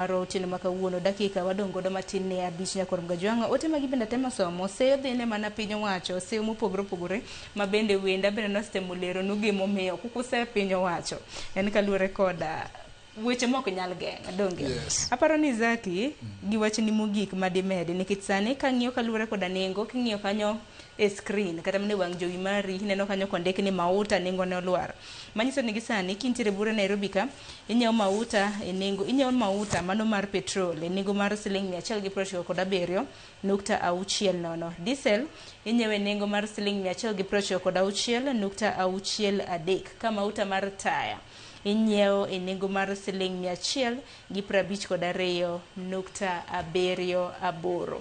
Aro otieno ma kawuono dakika wadong' godo matin ne 5 nyaka oromo gajwang'o. Ote ma gibende atemo somo seyo dhine mana piny owacho seyo mopogore opogore ma bende wenda bende nostemo leronu gimomiyo kukuse piny owacho en kaluwore koda weche mok nyal geng' donge. Aparo ni Zaki gi wachni mogik madimedi nikech sani kang'iyo kaluwore koda nengo king'iyo kanyo e screen kata mana e wang' jowi mari ineno kanyo kondik ni mauta nengo ne olwar. Manyiso ni gisani kintiere bure Nairobi ka inyiewo mauta e nengo inyiewo mauta mano mar petrol e nengo mar siling 197.60. Diesel inyiewo e nengo mar siling 196.63 ka mauta mar taya inyiewo e nengo mar siling 152.78.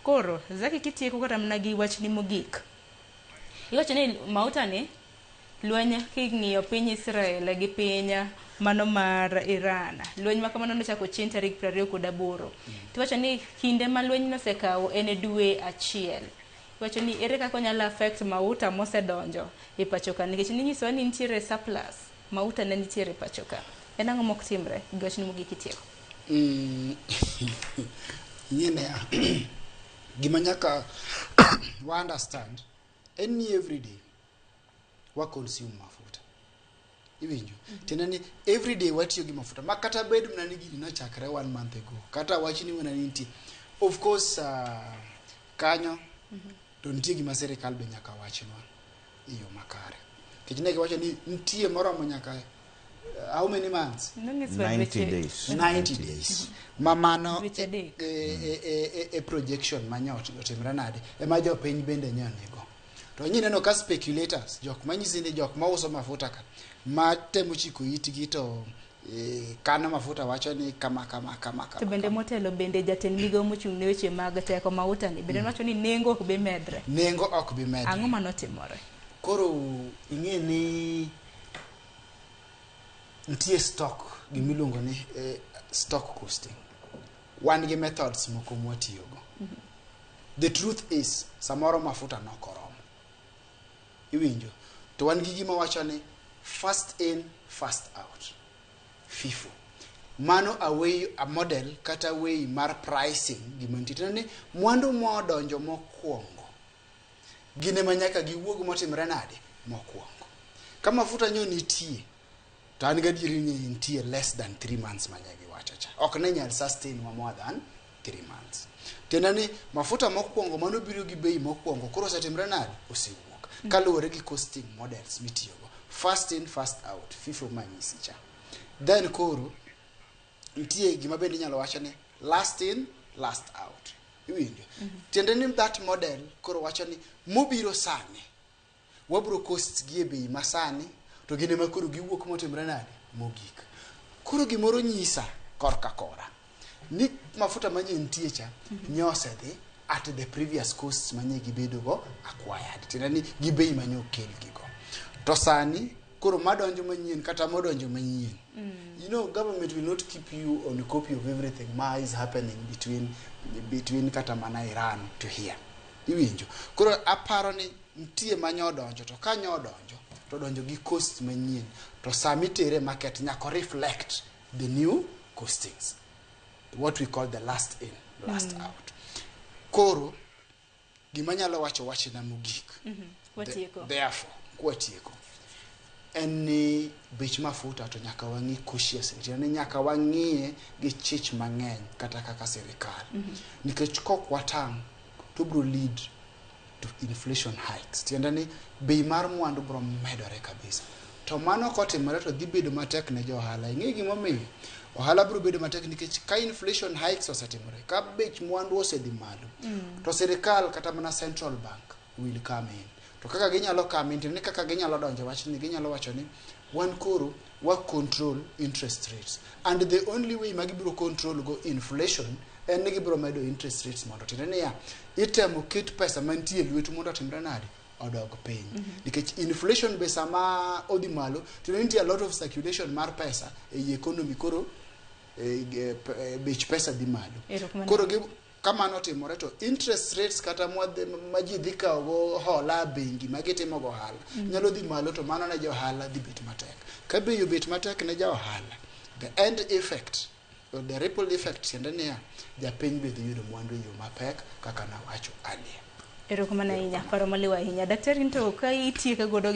Koro Zaki kitieko kata mana gi wachni mogik. Iwacho ni mauta ni lweny king'iyo piny Israel gi piny mano mar Iran. Lweny ma kamano nochako chien tarik 28. Tiwacho ni kinde ma lweny no sekawo en dwe achiel. Iwacho ni ere kaka onyalo affect mauta mosedonjo e pacho ka nikech ninyiso ni nitiere surplus mauta ne nitiere pacho ka. En ang'o mok timre gi wachni mogik kitieko? Gima nyaka we understand any everyday wa consume mafuta iwinjo tena ni everyday watiyo gi mafuta makata bed mna ni gini nochakre 1 month ago kata wachni wana nitie of course kanyo to nitie gima serikal be nyaka wachnwa iyo makare kechne gi wacho ni nitie moromo nyaka how many months 90 days 90 days mamano e projection manyot otimre nade ema jo piny bende nyanego to nyineno ka speculators jok manyisi ni jok mauso mafuta ka matemo chiko itgi to kano mafuta wacho ni kama to bende motelo bende jatend migawo mochung' ne weche mag teko mauta ni bende wacho ni nengo ok bi medre ang'o manotimore koro ing'e ni ntie stock gimiluongo ni stock costing wan gi methods moko mwatiyogo the truth is samoro mafuta nokoromo iwinjo to wan gi gima wacho ni first in first out FIFO mano a model kata way mar pricing gima ntie ni mwandu modonjo mokwongo gine manyaka giwuog motimre nade mokwongo kama mafuta nyo nitie to an gadieri ni nitie less than 3 months manyagi wachacha ok ne nyal sustain more than 3 months tena ni mafuta mokwongo mano biro gi bei mokwongo koro setimre nade osewuok kaluwore gi costing models mitiyogo first in first out FIFO manyisi cha then koro nitie gima bende nyalo wacho ni last in last out iwinjo tiende ni that model koro wacho ni mobiro sani wabro cost gi e bei masani to gine makoro giwuok motimre nade mogik koro gimoro nyisa korka kora ni mafuta manye nitie cha nyose dhi at the previous costs manye gibedo go acquired tena ni gi bei manye okel gigo to sani koro madonjo manyien kata modonjo manyien you know government will not keep you on a copy of everything ma is happening between kata mana Iran to here iwinjo koro aparo ni nitie manyodonjo to kanyodonjo to donjo gi cost manyien to sami tere market nyako reflect the new costings what we call the last in last out koro gima nyalo wacho na mogik therefore kwatieko en ni bech mafuta to nyaka wangi cautiously yani nyaka wang'iye gi chich mang'eny kata kaka serikal nikech kok watang to bro lead to inflation hikes tiende ni bei mar mwandu bro medore kabisa to mano kotimore to dhi bedo matek ne jo ohala ing'e gima omiyo ohala bro bedo matek nikech ka inflation hikes osetimore ka bech mwandu osedhi malo to serikal kata mana central bank will come in to kaka ginyalo come in ni kaka ginyalo donjo wach ni ginyalo wacho ni wan koro wa control interest rates and the only way magibro control go inflation en ni gibro medo interest rates mondo tiende ni ya itemo ket pesa mantie lwetu mondo timre nade odog piny nikech inflation be sama odhi malo to nitie a lot of circulation mar pesa e economy koro bech pesa dhi malo koro kamano timore to interest rates kata maji dhi kawo go hola bengi magitimo go ohala nyalo dhi malo to mano ne jo ohala dhi bet matek ka bei obet matek ne jo ohala the end effect the ripple effect tiende niya japiny be dhi yudo mwandu e yo mapek kaka nawacho earlier. Erokamano ahinya, paro maliw ahinya. Daktari, to ka itieko godo